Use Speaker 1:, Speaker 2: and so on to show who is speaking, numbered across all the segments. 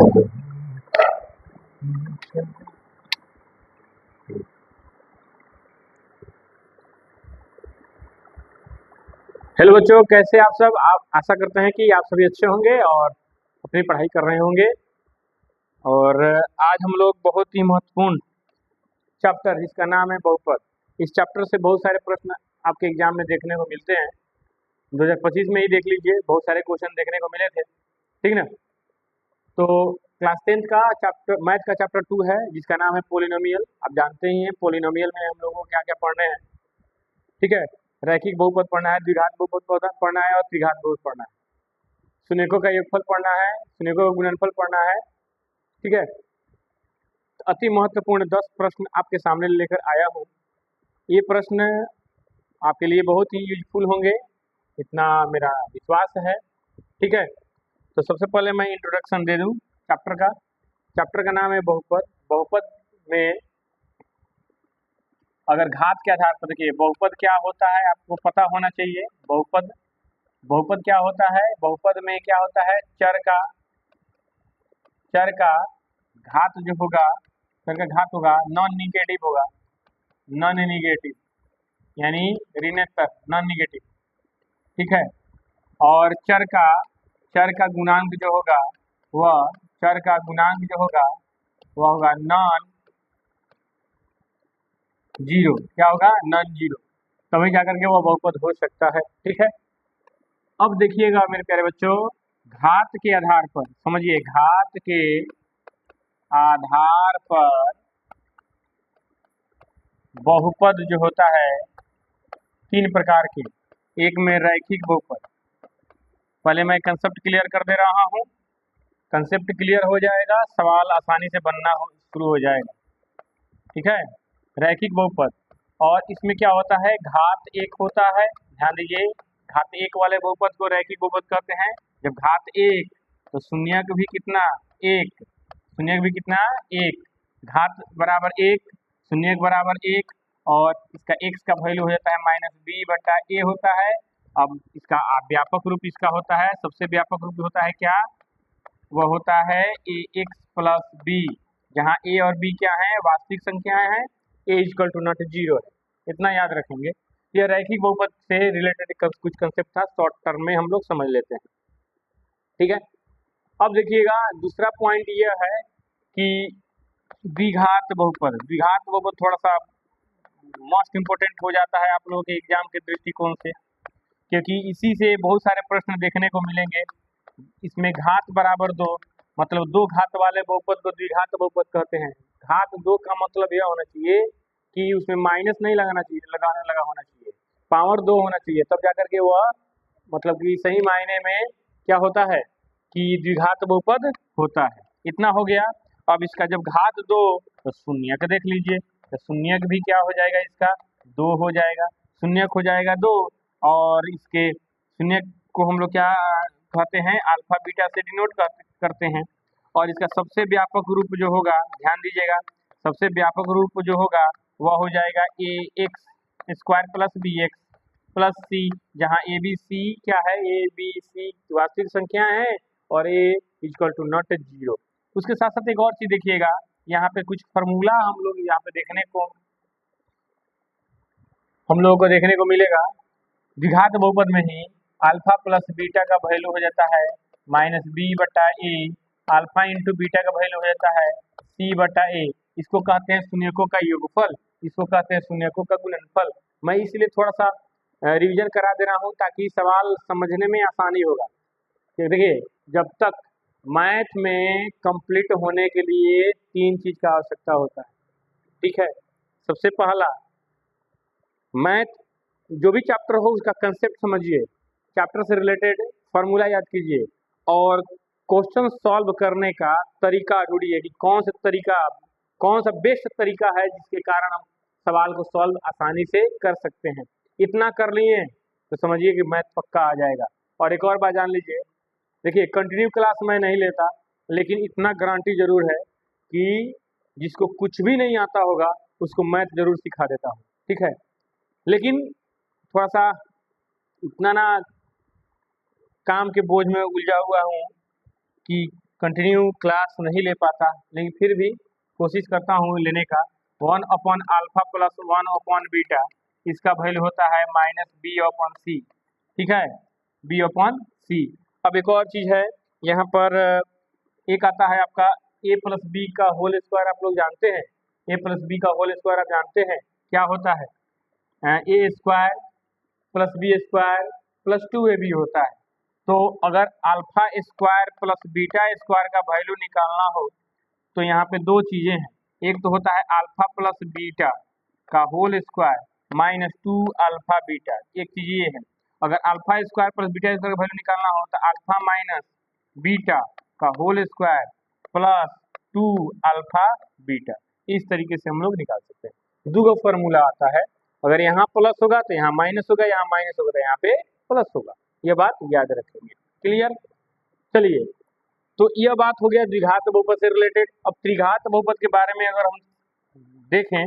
Speaker 1: Hello बच्चों, कैसे आप सब। आप आशा करते हैं कि आप सभी अच्छे होंगे और अपनी पढ़ाई कर रहे होंगे। और आज हम लोग बहुत ही महत्वपूर्ण चैप्टर जिसका नाम है बहुपद, इस चैप्टर से बहुत सारे प्रश्न आपके एग्जाम में देखने को मिलते हैं। 2025 में ही देख लीजिए, बहुत सारे क्वेश्चन देखने को मिले थे, ठीक ना। तो क्लास 10th का चैप्टर, मैथ का चैप्टर 2 है जिसका नाम है पोलिनोमियल। आप जानते ही हैं पोलिनोमियल में हम लोगों को क्या क्या पढ़ने हैं, ठीक है। रैखिक बहुपद पढ़ना है, द्विघात बहुपद पढ़ना है और त्रिघात बहुपद पढ़ना है। शून्यकों का योगफल पढ़ना है, शून्यकों का गुणनफल पढ़ना है, ठीक है। अति महत्वपूर्ण 10 प्रश्न आपके सामने लेकर आया हूँ। ये प्रश्न आपके लिए बहुत ही यूजफुल होंगे, इतना मेरा विश्वास है, ठीक है। तो सबसे पहले मैं इंट्रोडक्शन दे दूं चैप्टर का। चैप्टर का नाम है बहुपद। बहुपद में अगर घात के आधार पर, देखिए बहुपद क्या होता है आपको पता होना चाहिए। बहुपद क्या होता है? बहुपद में क्या होता है, चर का घात जो होगा, चर का घात होगा नॉन निगेटिव होगा, नॉन निगेटिव यानी ऋणात्मक, नॉन निगेटिव, ठीक है। और चर का गुणांक जो होगा वह होगा नॉन जीरो। क्या होगा? Non zero. तभी जाकर के वह बहुपद हो सकता है, ठीक है। अब देखिएगा मेरे प्यारे बच्चों, घात के आधार पर समझिए, घात के आधार पर बहुपद जो होता है 3 प्रकार के। एक में रैखिक बहुपद। पहले मैं कंसेप्ट क्लियर कर दे रहा हूँ, कंसेप्ट क्लियर हो जाएगा, सवाल आसानी से बनना शुरू हो जाएगा, ठीक है। रैखिक बहुपद, और इसमें क्या होता है, घात 1 होता है। ध्यान दीजिए, घात 1 वाले बहुपद को रैखिक बहुपद कहते हैं। जब घात 1 तो शून्यक भी कितना? 1। शून्यक भी कितना? 1। घात बराबर 1, शून्यक बराबर 1, और इसका x का वैल्यू हो जाता है -b/a होता है। अब इसका व्यापक रूप इसका होता है, सबसे व्यापक रूप होता है क्या? वह होता है ax + b, जहाँ a और b क्या है? वास्तविक संख्याएं हैं। a = नॉट जीरो है, इतना याद रखेंगे। यह रैखिक बहुपद से रिलेटेड कुछ कंसेप्ट था, शॉर्ट टर्म में हम लोग समझ लेते हैं, ठीक है। अब देखिएगा, दूसरा पॉइंट यह है कि द्विघात बहुपद थोड़ा सा मोस्ट इम्पोर्टेंट हो जाता है आप लोगों के एग्जाम के दृष्टिकोण से, क्योंकि इसी से बहुत सारे प्रश्न देखने को मिलेंगे। इसमें घात बराबर 2, मतलब 2 घात वाले बहुपद को द्विघात बहुपद कहते हैं। घात 2 का मतलब यह होना चाहिए कि उसमें माइनस नहीं लगाना चाहिए, लगा होना चाहिए, पावर 2 होना चाहिए, तब जाकर के वह मतलब कि सही मायने में क्या होता है कि द्विघात बहुपद होता है। इतना हो गया। अब इसका जब घात 2 तो शून्यक देख लीजिए, तो शून्यक भी क्या हो जाएगा, इसका 2 हो जाएगा, शून्यक हो जाएगा 2। और इसके शून्यक को हम लोग क्या कहते हैं, अल्फा बीटा से डिनोट करते हैं। और इसका सबसे व्यापक रूप जो होगा, ध्यान दीजिएगा, सबसे व्यापक रूप जो होगा वह हो जाएगा ax² + bx + c, जहाँ a b c क्या है, a b c वास्तविक संख्या है और a = नॉट जीरो। उसके साथ साथ एक और चीज देखिएगा, यहाँ पे कुछ फॉर्मूला हम लोग यहाँ पे देखने को मिलेगा। द्विघात बहुपद में ही अल्फा + बीटा का वैल्यू हो जाता है -b/a, अल्फा × बीटा का वैल्यू हो जाता है c/a। इसको कहते हैं शून्यकों का योगफल, इसको कहते हैं शून्यकों का गुणनफल। मैं इसलिए थोड़ा सा रिवीजन करा दे रहा हूँ ताकि सवाल समझने में आसानी होगा। देखिए, जब तक मैथ में कंप्लीट होने के लिए 3 चीज का आवश्यकता होता है, ठीक है। सबसे पहला, मैथ जो भी चैप्टर हो उसका कंसेप्ट समझिए, चैप्टर से रिलेटेड फॉर्मूला याद कीजिए, और क्वेश्चन सॉल्व करने का तरीका ढूंढिए कि कौन सा बेस्ट तरीका है जिसके कारण हम सवाल को सॉल्व आसानी से कर सकते हैं। इतना कर लिए तो समझिए कि मैथ पक्का आ जाएगा। और एक और बात जान लीजिए, देखिए कंटिन्यू क्लास मैं नहीं लेता, लेकिन इतना गारंटी जरूर है कि जिसको कुछ भी नहीं आता होगा उसको मैथ जरूर सिखा देता हूँ, ठीक है। लेकिन थोड़ा सा इतना ना काम के बोझ में उलझा हुआ हूँ कि कंटिन्यू क्लास नहीं ले पाता, लेकिन फिर भी कोशिश करता हूँ लेने का। 1/α प्लस 1/बीटा, इसका वैल्यू होता है -b/c। ठीक है, b/c। अब एक और चीज़ है यहाँ पर, एक आता है आपका a प्लस बी का होल स्क्वायर। आप लोग जानते हैं a प्लस बी का होल स्क्वायर आप जानते हैं क्या होता है? a square plus B square plus 2ab होता है। तो अगर alpha square plus beta square का वैल्यू निकालना हो तो यहाँ पे दो चीज़ें हैं। एक तो होता है अल्फा प्लस बीटा का होल स्क्वायर -2α बीटा, एक चीज़ ये है। अगर alpha square plus beta square का वैल्यू निकालना हो तो अल्फा माइनस बीटा का होल स्क्वायर प्लस 2α बीटा, इस तरीके से हम लोग निकाल सकते हैं। दो फॉर्मूला आता है, अगर यहाँ प्लस होगा तो यहाँ माइनस होगा, यहाँ माइनस होगा तो यहाँ पे प्लस होगा। ये बात याद रखेंगे। क्लियर? चलिए, तो यह बात हो गया द्विघात बहुपद से रिलेटेड। अब त्रिघात बहुपद के बारे में अगर हम देखें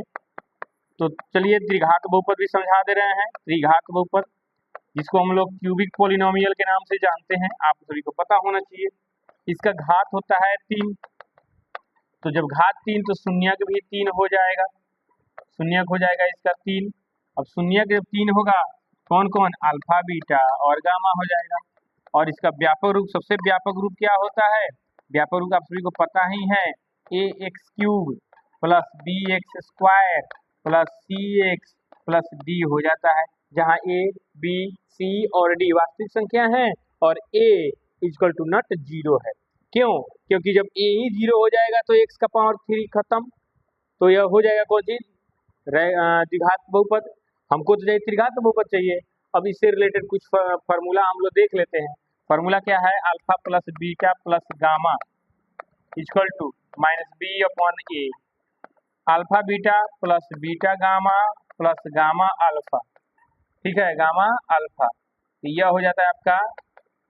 Speaker 1: तो चलिए त्रिघात बहुपद भी समझा दे रहे हैं। त्रिघात बहुपद जिसको हम लोग क्यूबिक पॉलिनोमियल के नाम से जानते हैं, आप सभी को पता होना चाहिए। इसका घात होता है 3, तो जब घात 3 तो शून्यक भी 3 हो जाएगा, शून्यक हो जाएगा इसका 3। अब शून्यक जब 3 होगा कौन कौन? अल्फा बीटा और गामा हो जाएगा। और इसका व्यापक रूप, सबसे व्यापक रूप क्या होता है? व्यापक रूप आप सभी को पता ही है, ax³ plus bx² plus cx plus d हो जाता है, जहाँ a, b, c और d वास्तविक संख्या है और a इक्वल टू नॉट 0 है। क्यों? क्योंकि जब a ही 0 हो जाएगा तो x का पावर 3 खत्म, तो यह हो जाएगा कौन चीज? द्विघात बहुपद। हमको तो चाहिए त्रिघात बहुपद चाहिए। अब इससे रिलेटेड कुछ फार्मूला हम लोग देख लेते हैं। फार्मूला क्या है? Alpha plus beta plus gamma equal to -b/a। Alpha beta plus beta gamma plus gamma alpha, ठीक है, गामा अल्फा। तो यह हो जाता है आपका,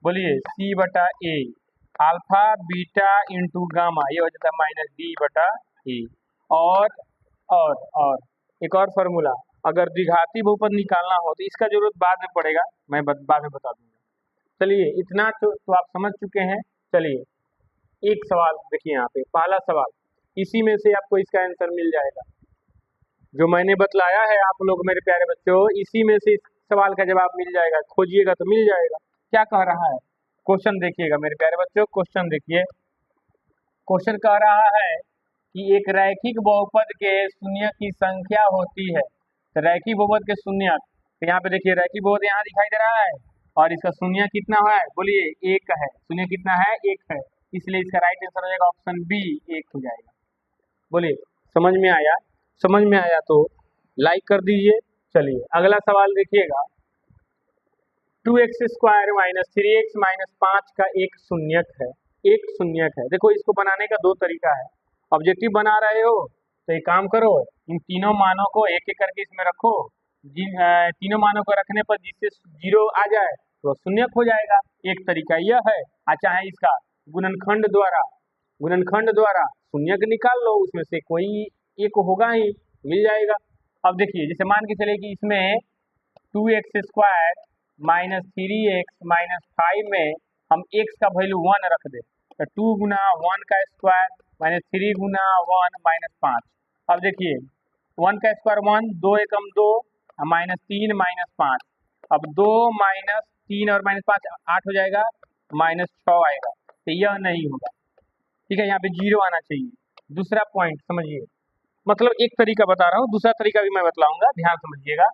Speaker 1: बोलिए, c/a। Alpha beta into gamma, ये हो जाता है -d/a। और एक और फार्मूला, अगर द्विघाती बहुपद निकालना हो तो इसका जरूरत बाद में पड़ेगा, मैं बाद में बता दूंगा। चलिए, इतना तो आप समझ चुके हैं। चलिए एक सवाल देखिए यहाँ पे, पहला सवाल, इसी में से आपको इसका आंसर मिल जाएगा। जो मैंने बतलाया है आप लोग मेरे प्यारे बच्चों, इसी में से इस सवाल का जवाब मिल जाएगा। खोजिएगा तो मिल जाएगा। क्या कह रहा है? क्वेश्चन देखिएगा मेरे प्यारे बच्चों, क्वेश्चन देखिए। क्वेश्चन कह रहा है कि एक रैखिक बहुपद के शून्य की संख्या होती है। तो रैखिक बहुपद के शून्य, तो यहाँ पे देखिए रैखिक बहुपद यहाँ दिखाई दे रहा है और इसका शून्य कितना है? बोलिए, 1 है। शून्य कितना है? 1 है। इसलिए इसका राइट आंसर हो जाएगा ऑप्शन बी, 1 हो जाएगा। बोलिए, समझ में आया? समझ में आया तो लाइक कर दीजिए। चलिए अगला सवाल देखिएगा। 2x² - 3x - 5 का एक शून्यक है। एक शून्यक है। देखो, इसको बनाने का दो तरीका है। ऑब्जेक्टिव बना रहे हो तो एक काम करो, इन तीनों मानों को एक एक करके इसमें रखो। जिन तीनों मानों को रखने पर जिससे 0 आ जाए तो शून्यक हो जाएगा। एक तरीका यह है। अच्छा है, इसका गुणनखंड द्वारा शून्यक निकाल लो, उसमें से कोई एक होगा ही, मिल जाएगा। अब देखिए, जैसे मान के चले कि इसमें 2x² - 3x - 5 में हम x का वैल्यू 1 रख दे, तो 2 गुना 1 का स्क्वायर -3 गुना 1 -5। अब देखिए 1 का स्क्वायर 1, 2 एकम 2, -3 -5। अब 2 -3 और -5 8 हो जाएगा, -6 आएगा। तो यह नहीं होगा, ठीक है, यहाँ पे 0 आना चाहिए। दूसरा पॉइंट समझिए, मतलब एक तरीका बता रहा हूँ, दूसरा तरीका भी मैं बतलाऊंगा, ध्यान समझिएगा।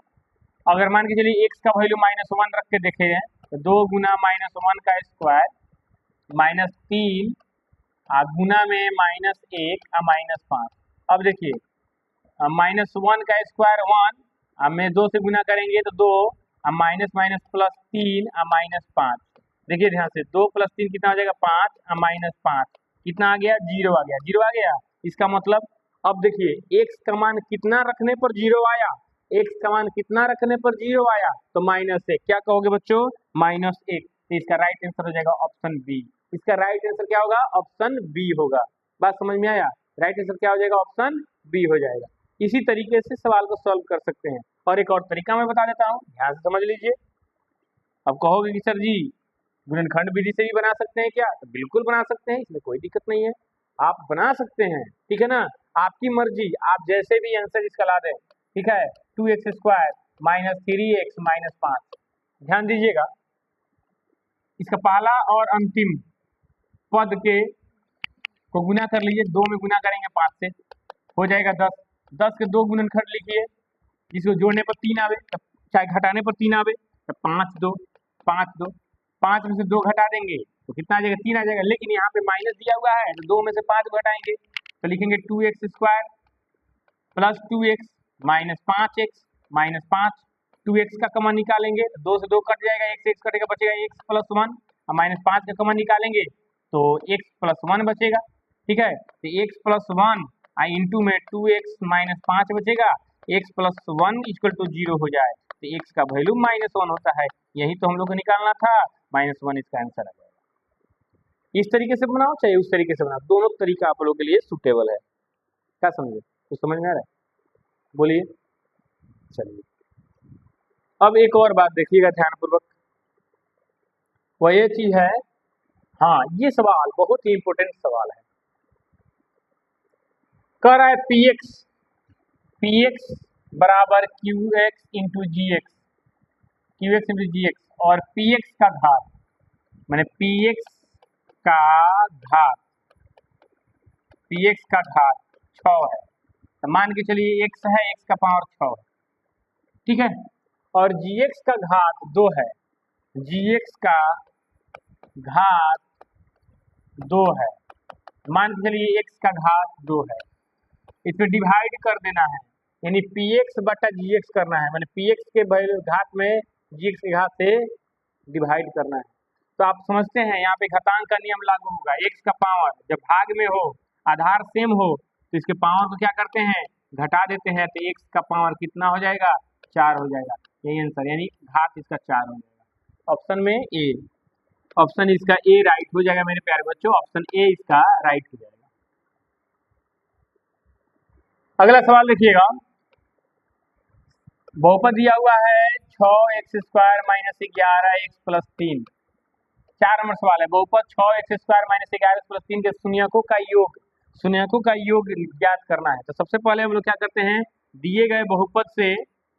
Speaker 1: अगर मान के चलिए x का वैल्यू -1 रख के देखे हैं, तो 2 गुना -1 का स्क्वायर -3 गुना में -1 -5। अब देखिए -1 का स्क्वायर 1, अब में 2 से गुना करेंगे तो 2, -3 -5। देखिए ध्यान से, 2 + 3 कितना हो जाएगा? 5 -5 कितना आ गया? 0 आ गया। 0 आ गया, इसका मतलब अब देखिए x का मान कितना रखने पर 0 आया? x का मान कितना रखने पर 0 आया? तो -1। क्या कहोगे बच्चों? -1। तो इसका राइट आंसर हो जाएगा ऑप्शन बी। इसका राइट आंसर क्या होगा? ऑप्शन बी होगा। बात समझ में आया? राइट आंसर क्या हो जाएगा? ऑप्शन बी हो जाएगा। इसी तरीके से सवाल को सॉल्व कर सकते हैं। और एक और तरीका मैं बता देता हूँ, ध्यान से समझ लीजिए। अब कहोगे कि सर जी गुणनखंड विधि से भी बना सकते हैं क्या? तो बिल्कुल बना सकते हैं, इसमें कोई दिक्कत नहीं है, आप बना सकते हैं, ठीक है ना। आपकी मर्जी, आप जैसे भी आंसर इसका ला दें, ठीक है। 2x² माइनस 3x माइनस 5, ध्यान दीजिएगा, इसका पहला और अंतिम पद के को गुना कर लीजिए, 2 में गुना करेंगे 5 से, हो जाएगा 10। 10 के 2 गुणनखंड लिखिए, जिसको जोड़ने पर 3 आवे, चाहे घटाने पर 3 आवे, तो 5 2 5 2, 5 में से 2 घटा देंगे तो कितना आ जाएगा? 3 आ जाएगा। लेकिन यहाँ पे माइनस दिया हुआ है तो 2 में से 5 घटाएंगे तो लिखेंगे 2x² plus 2x minus 5x minus 5, 2x का कॉमन निकालेंगे तो 2 से 2 कट जाएगा, x से x कटेगा, बचेगा x प्लस 1, और माइनस 5 का कॉमन निकालेंगे तो x प्लस 1 बचेगा, ठीक है। तो x प्लस 1 इंटू में 2x माइनस 5 बचेगा, x प्लस 1 इक्वल टू 0 हो जाए तो x का वैल्यू -1 होता है। यही तो हम लोग को निकालना था, -1 इसका आंसर आ जाएगा। इस तरीके से बनाओ चाहे उस तरीके से बनाओ, दोनों तरीका आप लोगों के लिए सुटेबल है। क्या समझे? कुछ समझ में आ रहा है? बोलिए। चलिए अब एक और बात देखिएगा ध्यानपूर्वक, वह ये चीज है, हाँ ये सवाल बहुत ही इंपॉर्टेंट सवाल है। कह रहा है px बराबर qx into gx, qx into gx, और px का घात मैंने px का घात 6 है, तो मान के चलिए x है, x का पावर 6 है, ठीक है। और gx का घात 2 है, gx का घात 2 है, मान के चलिए x का घात 2 है, इसमें डिवाइड कर देना है, यानी px बटा gx करना है, मैंने px के घात में gx के घात से डिवाइड करना है। तो आप समझते हैं यहाँ पे घातांक का नियम लागू होगा, x का पावर जब भाग में हो, आधार सेम हो, तो इसके पावर को क्या करते हैं? घटा देते हैं, तो x का पावर कितना हो जाएगा? 4 हो जाएगा। यही आंसर, यानी घात इसका 4 हो जाएगा। ऑप्शन में ए, ऑप्शन इसका ए राइट हो जाएगा मेरे प्यारे बच्चों, ऑप्शन ए इसका राइट हो जाएगा। अगला सवाल देखिएगा, बहुपद दिया हुआ है 6x² minus 11x plus 3, 4 number सवाल है। बहुपद 6x² माइनस 11x प्लस 3 के शून्यकों का योग ज्ञात करना है। तो सबसे पहले हम लोग क्या करते हैं, दिए गए बहुपद से,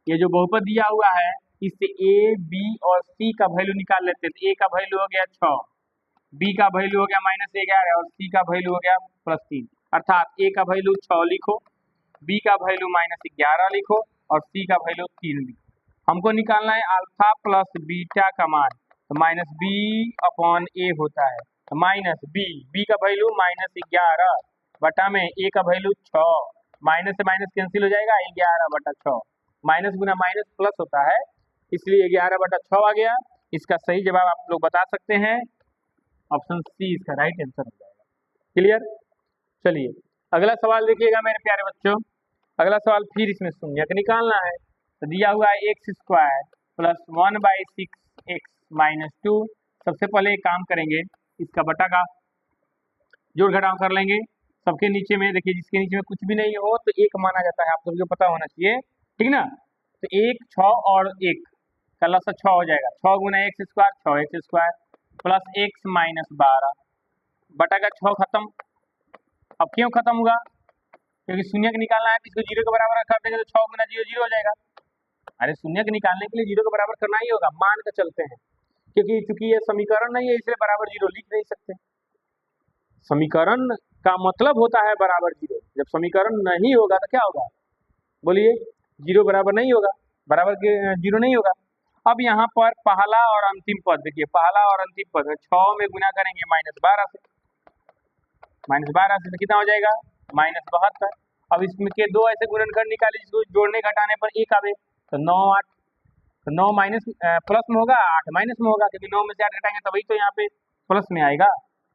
Speaker 1: ये जो बहुपद दिया हुआ है इससे a, b और c का वैल्यू निकाल लेते हैं। तो a का वैल्यू हो गया 6, b का वैल्यू हो गया -11 और c का वैल्यू हो गया +3, अर्थात a का वैल्यू 6 लिखो, b का वैल्यू -11 लिखो और c का वैल्यू 3 लिखो। हमको निकालना है अल्फा प्लस बीटा का मान, तो -b/a होता है, तो -b का वैल्यू -11 बटा में a का वैल्यू 6, माइनस से माइनस कैंसिल हो जाएगा, 11/6, माइनस गुना माइनस प्लस होता है, इसलिए 11/6 आ गया। इसका सही जवाब आप लोग बता सकते हैं, ऑप्शन सी इसका राइट आंसर हो जाएगा। क्लियर? चलिए अगला सवाल देखिएगा मेरे प्यारे बच्चों, अगला सवाल फिर इसमें शून्यक निकालना है। तो दिया हुआ है x² प्लस 1/6x माइनस 2, सबसे पहले एक काम करेंगे, इसका बटा का जोड़ घटाव कर लेंगे। सबके नीचे में देखिए, जिसके नीचे में कुछ भी नहीं हो तो एक माना जाता है, आप सभी को पता होना चाहिए, ठीक ना। तो 1 6 और 1 का लसा 6 हो जाएगा, 6 गुना x² 6x² plus x minus 12 बटा का 6 खत्म। अब क्यों खत्म हुआ? क्योंकि शून्यक निकालना है, इसको 0 के बराबर कर देंगे तो 6 गुना 0 0 हो जाएगा। अरे शून्यक निकालने के लिए 0 के बराबर करना ही होगा, मान कर चलते हैं, क्योंकि चूंकि ये समीकरण नहीं है इसलिए बराबर 0 लिख नहीं सकते। समीकरण का मतलब होता है बराबर 0, जब समीकरण नहीं होगा तो क्या होगा? बोलिए, 0 बराबर नहीं होगा, बराबर 0 नहीं होगा। अब यहाँ पर पहला और अंतिम पद देखिए, पहला और अंतिम पद है, 6 में गुना करेंगे -12 से, -12 से तो कितना हो जाएगा? -72। अब इसमें के दो ऐसे गुणनखंड निकाले जिसको जोड़ने घटाने पर 1 आवे, तो 9 8, तो 9 माइनस प्लस में होगा, 8 माइनस में होगा, क्योंकि 9 में से 8 घटाएंगे तभी तो यहाँ पे प्लस में आएगा,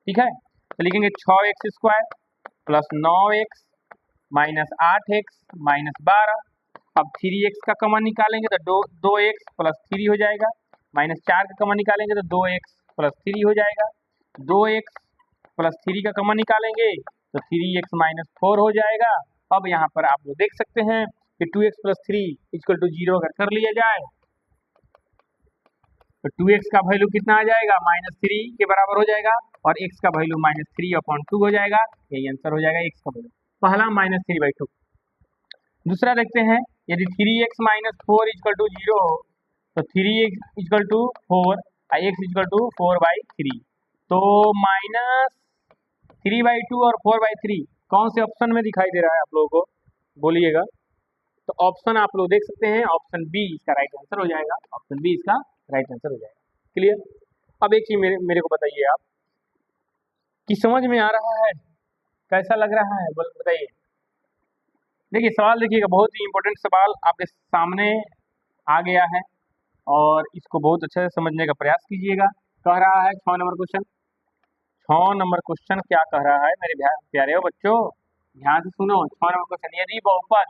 Speaker 1: ठीक है। तो लिखेंगे 6x² plus 9x minus 8x minus 12। अब 3x का कॉमन निकालेंगे तो 2x प्लस 3 हो जाएगा, -4 का कॉमन निकालेंगे तो 2x प्लस 3 हो जाएगा, 2x प्लस 3 का कॉमन निकालेंगे तो 3x माइनस 4 हो जाएगा। अब यहाँ पर आप लोग देख सकते हैं कि 2x प्लस 3 इक्वल टू 0 अगर कर लिया जाए तो 2x का वैल्यू कितना आ जाएगा, -3 के बराबर हो जाएगा, और x का वैल्यू -3/2 हो जाएगा। यही आंसर हो जाएगा x का वैल्यू, पहला -3/2। दूसरा देखते हैं, यदि 3x - 4 = 0 हो तो 3x = 4 और x = 4/3। तो -3/2 और 4/3 कौन से ऑप्शन में दिखाई दे रहा है आप लोगों को, बोलिएगा। तो ऑप्शन आप लोग देख सकते हैं, ऑप्शन बी इसका राइट आंसर हो जाएगा, ऑप्शन बी इसका राइट आंसर हो जाएगा। क्लियर। अब एक चीज मेरे को बताइए आप कि समझ में आ रहा है, कैसा लग रहा है, बताइए। देखिए सवाल देखिएगा, बहुत ही इंपॉर्टेंट सवाल आपके सामने आ गया है और इसको बहुत अच्छे से समझने का प्रयास कीजिएगा। कह रहा है 6 नंबर क्वेश्चन, 6 नंबर क्वेश्चन क्या कह रहा है मेरे प्यारे हो बच्चों, ध्यान से सुनो। 6 नंबर क्वेश्चन, यदि बहुपद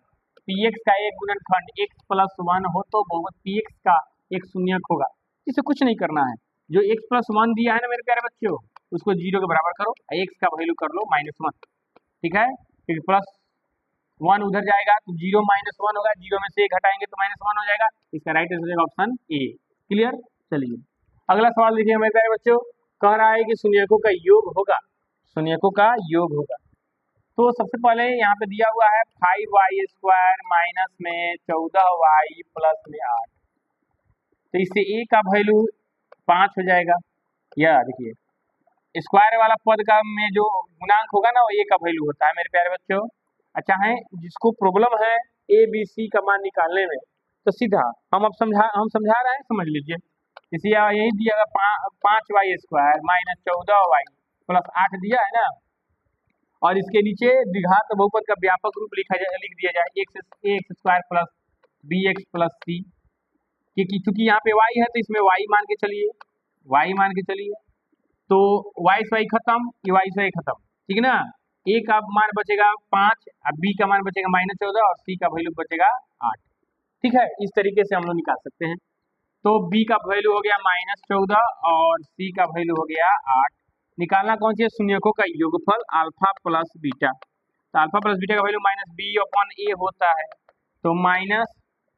Speaker 1: px का एक गुणनखंड x + 1 हो तो बहुपद px का एक शून्यक होगा। इसे कुछ नहीं करना है, जो x + 1 दिया है ना मेरे प्यारे बच्चों, उसको 0 के बराबर करो, x का वैल्यू कर लो -1, ठीक है। फिर +1 उधर जाएगा तो 0 - 1 होगा, 0 में से 1 हटाएंगे तो -1 हो जाएगा। इसका राइट आंसर हो जाएगा ऑप्शन ए। क्लियर। चलिए अगला सवाल देखिए मेरे प्यारे बच्चों, कह रहा है कि शून्यकों का योग होगा, शून्यकों का योग होगा। तो सबसे पहले यहाँ पे दिया हुआ है 5y² माइनस में 14y प्लस में 8, तो इससे a का वैल्यू 5 हो जाएगा। या देखिए स्क्वायर वाला पद का में जो गुणांक होगा ना, वो a का वैल्यू होता है मेरे प्यारे बच्चों। अच्छा है, जिसको प्रॉब्लम है a b c का मान निकालने में, तो सीधा हम समझा रहे हैं, समझ लीजिए। इसी यही दिया 5y² माइनस 14y प्लस 8 दिया है ना, और इसके नीचे द्विघात बहुपद का व्यापक रूप लिख दिया जाए x² plus bx plus c, क्योंकि चूंकि यहाँ पे y है तो इसमें y मान के चलिए, y मान के चलिए। तो y से y खत्म, ये y से y खत्म, ठीक है ना। a का मान बचेगा 5, b का मान बचेगा -14 और c का वैल्यू बचेगा 8, ठीक है। इस तरीके से हम लोग निकाल सकते हैं। तो b का वैल्यू हो गया -14 और c का वैल्यू हो गया 8। निकालना कौन सी है, शून्यकों का योगफल अल्फा प्लस बीटा। तो अल्फा प्लस बीटा का वैल्यू -b/a होता है, तो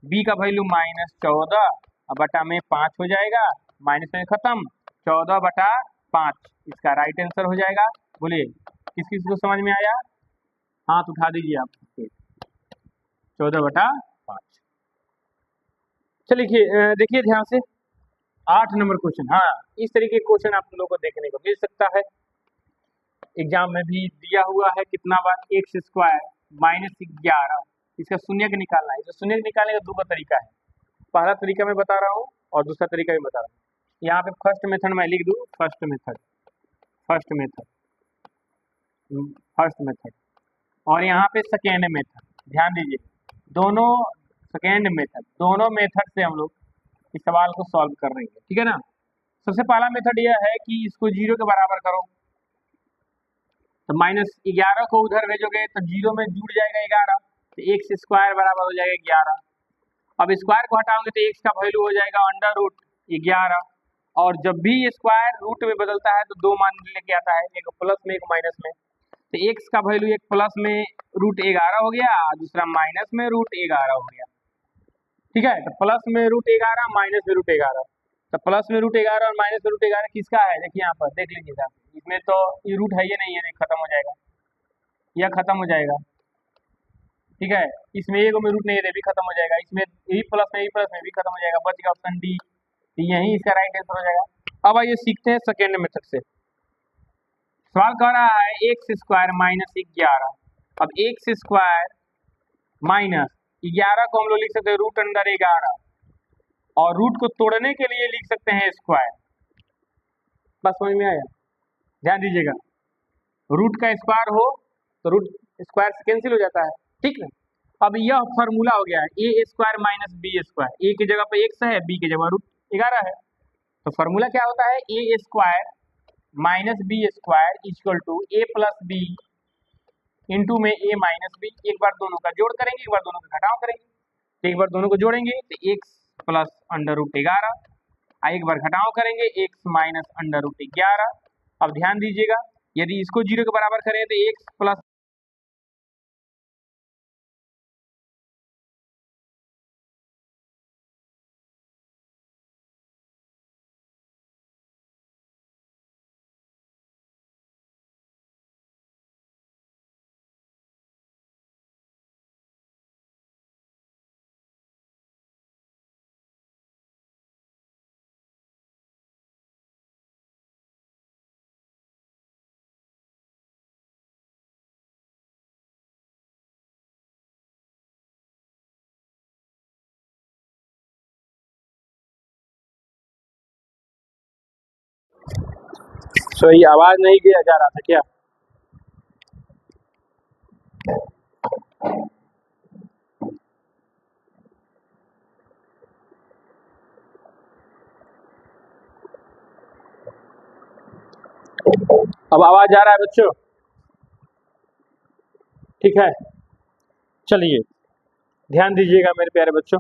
Speaker 1: b का वैल्यू -14 बटा में 5 हो जाएगा, माइनस में खत्म, 14/5 इसका राइट आंसर हो जाएगा। बोलिए किस किस को समझ में आया, हाथ उठा दीजिए आप। 14/5। चलिए देखिए ध्यान से 8 नंबर क्वेश्चन। हाँ, इस तरीके के क्वेश्चन आप लोगों को देखने को मिल सकता है, एग्जाम में भी दिया हुआ है। कितना बार, x² -11, इसका शून्यक निकालना है। तो शून्यक निकालने का दो का तरीका है, पहला तरीका मैं बता रहा हूँ और दूसरा तरीका भी बता रहा हूँ। यहाँ पे फर्स्ट मेथड मैं लिख दूँ, फर्स्ट मेथड और यहाँ पे सेकेंड मेथड। ध्यान दीजिए, दोनों सेकेंड मेथड, दोनों मेथड से हम लोग इस सवाल को सॉल्व कर रहे हैं, ठीक है ना। सबसे पहला मेथड यह है कि इसको 0 के बराबर करो, तो -11 को उधर भेजोगे तो 0 में जुड़ जाएगा 11, तो x² बराबर हो जाएगा 11। अब स्क्वायर को हटाओगे तो x का वैल्यू हो जाएगा √11, और जब भी स्क्वायर रूट में बदलता है तो दो मान लेके आता है, एक प्लस में एक माइनस में। तो x का वैल्यू एक प्लस में √11 हो गया, दूसरा माइनस में √11 हो गया, ठीक है। तो प्लस में √11 माइनस में √11, तो प्लस में √11 और माइनस में √11 किसका है, देखिए यहाँ पर देख लीजिए साहब, इसमें तो ये रूट है, ये नहीं है, खत्म हो जाएगा, यह खत्म हो जाएगा, ठीक है। इसमें एक में रूट नहीं है, भी खत्म हो जाएगा, इसमें भी प्लस में भी खत्म हो जाएगा, बच गया ऑप्शन डी, यही इसका राइट आंसर हो जाएगा। अब आइए सीखते हैं सेकेंड मेथड से। सवाल कह रहा है x² -11। अब x² -11 को हम लोग लिख सकते हैं √11, और रूट को तोड़ने के लिए लिख सकते हैं स्क्वायर। बस समझ में आया, ध्यान दीजिएगा, रूट का स्क्वायर हो तो रूट स्क्वायर से कैंसिल हो जाता है, ठीक है। अब यह फॉर्मूला हो गया है a² - b², a की जगह पे x है, b की जगह √11 है, तो फॉर्मूला क्या होता है, a² - b² = a + b into में a - b। एक बार दोनों का जोड़ करेंगे, एक बार दोनों का घटाव करेंगे, तो एक बार दोनों को जोड़ेंगे तो x + √11, एक बार घटाव करेंगे x - √11। अब ध्यान दीजिएगा, यदि इसको 0 के बराबर करें तो x + सही आवाज नहीं किया जा रहा था क्या? अब आवाज आ रहा है बच्चों? ठीक है, चलिए ध्यान दीजिएगा मेरे प्यारे बच्चों।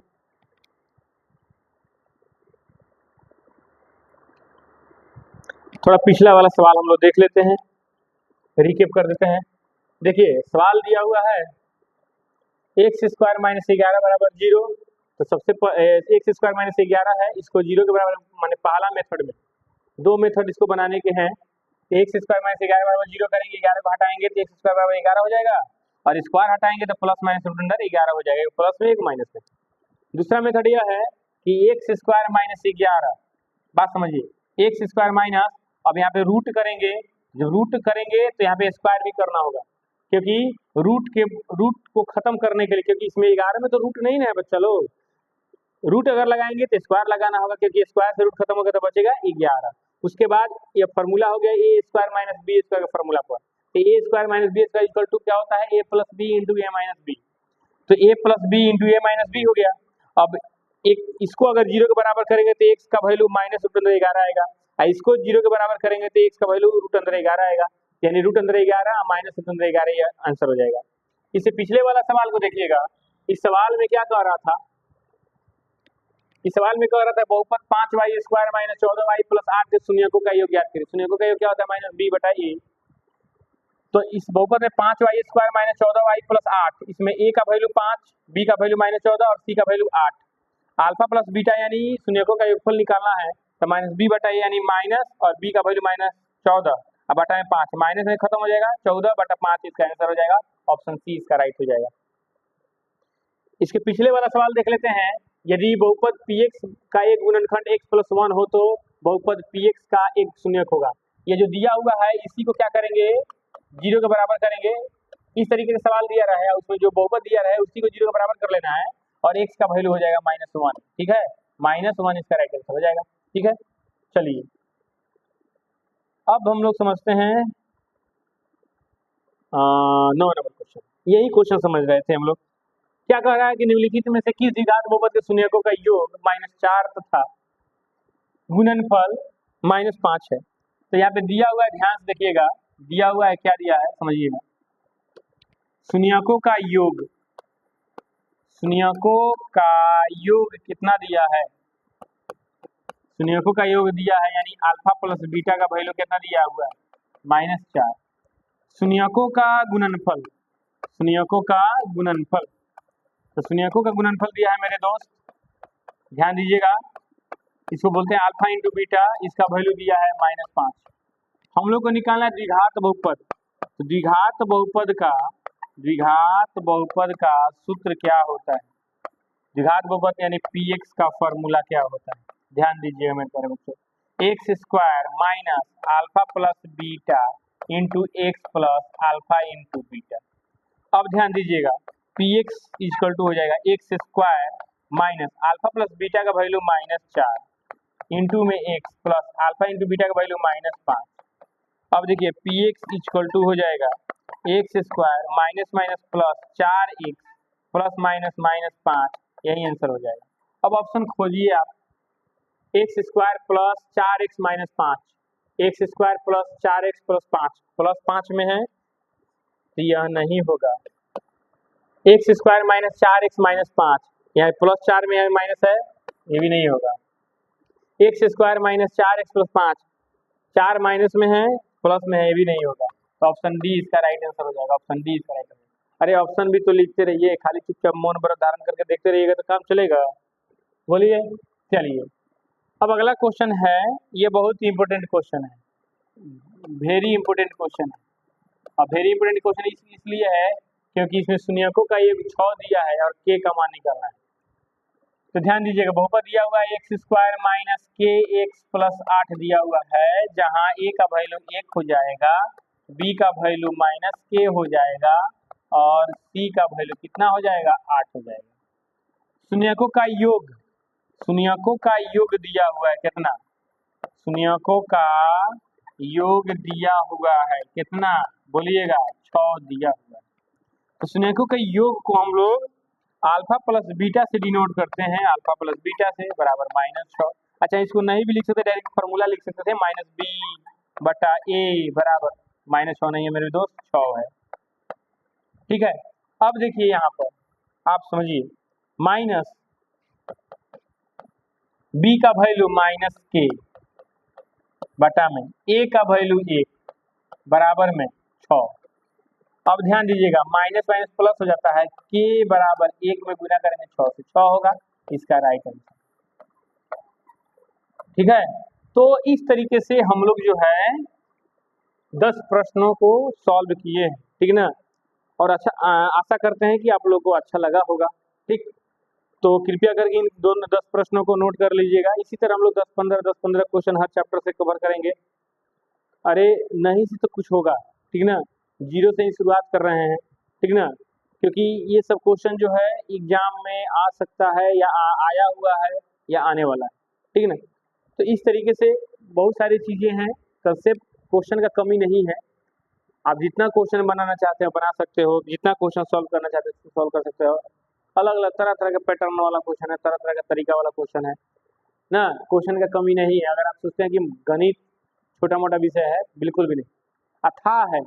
Speaker 1: थोड़ा पिछला वाला सवाल हम लोग देख लेते हैं, रिकेप कर देते हैं। देखिए सवाल दिया हुआ है एक्स स्क्वायर माइनस 11 बराबर 0। तो सबसे एक्स स्क्वायर माइनस 11 है, इसको 0 के बराबर माने पहला मेथड में, दो मेथड इसको बनाने के हैं। एक्स स्क्वायर माइनस 11 बराबर 0 करेंगे, 11 को हटाएंगे तो एक्स स्क्वायर बराबर 11 हो जाएगा, और स्क्वायर हटाएंगे तो प्लस माइनस रूट अंडर 11 हो जाएगा, प्लस में एक माइनस में। दूसरा मेथड यह है कि एक्स स्क्वायर माइनस 11, बात समझिए, एक्स स्क्वायर माइनस, अब यहाँ पे रूट करेंगे, जब रूट करेंगे तो यहाँ पे स्क्वायर भी करना होगा, क्योंकि रूट को खत्म करने के लिए, क्योंकि इसमें 11 में तो रूट नहीं है बच्चा लोग, रूट अगर लगाएंगे तो स्क्वायर लगाना होगा, क्योंकि स्क्वायर से रूट खत्म होगा तो बचेगा 11। उसके बाद ये फॉर्मूला हो गया A square minus B square का फॉर्मूला पर, तो A square minus B square equal to क्या होता है, A plus B into A minus B. तो A plus B into A minus B हो गया। अब एक इसको अगर 0 के बराबर करेंगे तो एक्स का वैल्यू माइनस रूट अंदर 11 आएगा, और इसको 0 के बराबर करेंगे तो एक्स का वैल्यू रूट अंदर 11 आएगा, यानी रूट अंदर 11 माइनस रूट अंदर 11 ये आंसर हो जाएगा। इससे पिछले वाला सवाल को देखिएगा, इस सवाल में क्या कह रहा था, इस सवाल में कह रहा था बहुपद 5y square minus 14y plus 8 के शून्यकों का योग ज्ञात करें। शून्यकों का योग क्या होता है, माइनस बी बटा ए। तो इस बहुपद में 5y square minus 14y plus 8, इसमें a का वैल्यू 5, b का वैल्यू माइनस 14 और c का वैल्यू 8, अल्फा प्लस बीटा यानी शून्यकों का योगफल निकालना है, तो माइनस बी बटा ए यानी माइनस, और b का वैल्यू माइनस 14 अब बटा में 5, माइनस में खत्म हो जाएगा, 14 बटा 5 इसका आंसर हो जाएगा, ऑप्शन सी इसका राइट हो जाएगा। इसके पिछले वाला सवाल देख लेते हैं, यदि बहुपद px का एक गुणनखंड x प्लस 1 हो तो बहुपद px का एक शून्यक होगा। ये जो दिया हुआ है इसी को क्या करेंगे, 0 के बराबर करेंगे। इस तरीके से सवाल दिया रहा है, उसमें जो बहुपद दिया रहा है उसी को 0 के बराबर कर लेना है, और x का वैल्यू हो जाएगा -1, ठीक है, -1 इसका राइट आंसर हो जाएगा। ठीक है, चलिए अब हम लोग समझते हैं 9 नंबर क्वेश्चन। यही क्वेश्चन समझ रहे थे हम लोग। क्या कह रहा है कि निम्नलिखित में से किस द्विघात बहुपद के शून्यकों का योग -4 तथा गुणनफल -5 है। तो यहाँ पे दिया हुआ है, ध्यान से देखिएगा, दिया हुआ है, क्या दिया है समझिएगा, शून्यकों का योग, शून्यकों का योग कितना दिया है, शून्यकों का योग दिया है, यानी अल्फा प्लस बीटा का वैल्यू कितना दिया हुआ है, -4। शून्यकों का गुणनफल, शून्यकों का गुणनफल, तो शून्यकों का गुणनफल दिया है मेरे दोस्त, ध्यान दीजिएगा, इसको बोलते हैं अल्फा इंटू बीटा, इसका वैल्यू दिया है -5। हम लोग को निकालना है द्विघात बहुपद, तो द्विघात बहुपद का सूत्र क्या होता है, द्विघात बहुपद यानी px का फॉर्मूला क्या होता है, ध्यान दीजिएगा मेरे प्यारे बच्चों, x square minus alpha plus beta into x plus alpha into beta. अब ध्यान दीजिएगा, px इक्वल टू हो जाएगा x square minus alpha plus beta का वैल्यू -4 इंटू में x plus alpha into beta का वैल्यू -5। अब देखिए px इक्वल टू हो जाएगा x square minus minus plus 4x plus minus -5, यही आंसर हो जाएगा। अब ऑप्शन खोजिए आप, x square plus 4x minus 5, x square plus 4x plus 5 में है तो यह नहीं होगा, x square minus 4x minus 5, यहाँ प्लस 4 में माइनस है, ये भी नहीं होगा, x square minus 4x plus 5, 4 minus में है प्लस में है, ये भी नहीं होगा, तो ऑप्शन डी इसका राइट आंसर हो जाएगा, ऑप्शन डी इसका राइट आंसर। अरे ऑप्शन भी तो लिखते रहिए, खाली चुपचाप मौन व्रत धारण करके देखते रहिएगा तो काम चलेगा, बोलिए। चलिए अब अगला क्वेश्चन है, ये बहुत ही इंपॉर्टेंट क्वेश्चन है, वेरी इंपॉर्टेंट क्वेश्चन है। अब वेरी इंपॉर्टेंट क्वेश्चन इसलिए है क्योंकि इसमें शून्यकों का एक 6 दिया है और k का मान निकालना है। तो ध्यान दीजिएगा, बहुपद दिया हुआ है एक्स स्क्वायर माइनस के एक्स प्लस 8 दिया हुआ है, जहां a का वैल्यू 1 हो जाएगा, b का वैल्यू -k हो जाएगा, और c का वैल्यू कितना हो जाएगा, 8 हो जाएगा। शून्यकों का योग, शून्यकों का योग दिया हुआ है कितना, शून्यकों का योग दिया हुआ है, कितना बोलिएगा, 6 दिया हुआ है। तो स्नेको के योग को हम लोग अल्फा प्लस बीटा से डिनोट करते हैं, अल्फा प्लस बीटा से बराबर -6। अच्छा, इसको नहीं भी लिख सकते, डायरेक्ट फॉर्मूला लिख सकते थे -b/a बराबर -6 नहीं है मेरे दोस्त, 6 है। ठीक है, अब देखिए यहाँ पर आप समझिए, माइनस b का वैल्यू -k बटा में a का वैल्यू 1 बराबर में 6। अब ध्यान दीजिएगा, माइनस माइनस प्लस हो जाता है, k बराबर 1 में गुना करेंगे 6 से, 6 होगा इसका राइट आंसर। ठीक है, तो इस तरीके से हम लोग जो है 10 प्रश्नों को सॉल्व किए हैं, ठीक ना। और अच्छा, आशा करते हैं कि आप लोग को अच्छा लगा होगा। ठीक, तो कृपया करके इन दोनों 10 प्रश्नों को नोट कर लीजिएगा। इसी तरह हम लोग 10-15 क्वेश्चन हर चैप्टर से कवर करेंगे। अरे नहीं से तो कुछ होगा, ठीक ना, जीरो से ही शुरुआत कर रहे हैं, ठीक ना, क्योंकि ये सब क्वेश्चन जो है एग्जाम में आ सकता है या आया हुआ है या आने वाला है, ठीक ना। तो इस तरीके से बहुत सारी चीज़ें हैं, कंसेप्ट क्वेश्चन का कमी नहीं है। आप जितना क्वेश्चन बनाना चाहते हो बना सकते हो, जितना क्वेश्चन सॉल्व करना चाहते हो सॉल्व कर सकते हो। अलग अलग तरह तरह के पैटर्न वाला क्वेश्चन है, तरह तरह का तरीका वाला क्वेश्चन है ना, क्वेश्चन का कमी नहीं है। अगर आप सोचते हैं कि गणित छोटा मोटा विषय है, बिल्कुल भी नहीं, अथाह है।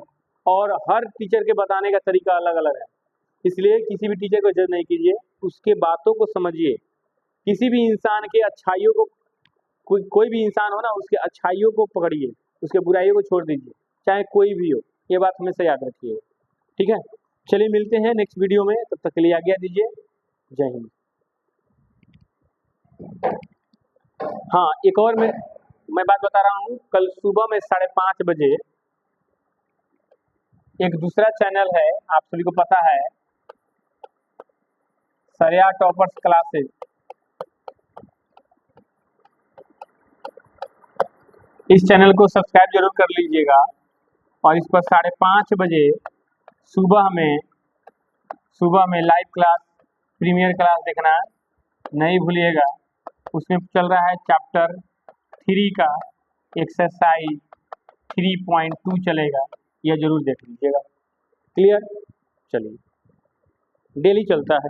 Speaker 1: और हर टीचर के बताने का तरीका अलग अलग है, इसलिए किसी भी टीचर को जज नहीं कीजिए, उसके बातों को समझिए। किसी भी इंसान के अच्छाइयों को, कोई भी इंसान हो ना, उसके अच्छाइयों को पकड़िए, उसके बुराइयों को छोड़ दीजिए, चाहे कोई भी हो। ये बात हमेशा याद रखिए, ठीक है। चलिए मिलते हैं नेक्स्ट वीडियो में, तब तक के लिए आज्ञा दीजिए। जय हिंद। हाँ, एक और मैं बात बता रहा हूँ, कल सुबह में 5:30 बजे एक दूसरा चैनल है, आप सभी को पता है, सरिया टॉपर्स क्लासेस। इस चैनल को सब्सक्राइब जरूर कर लीजिएगा, और इस पर 5:30 बजे सुबह में लाइव क्लास, प्रीमियर क्लास देखना नहीं भूलिएगा। उसमें चल रहा है चैप्टर 3 का एक्सरसाइज 3.2 चलेगा, यह जरूर देख लीजिएगा। क्लियर, चलिए, डेली चलता है।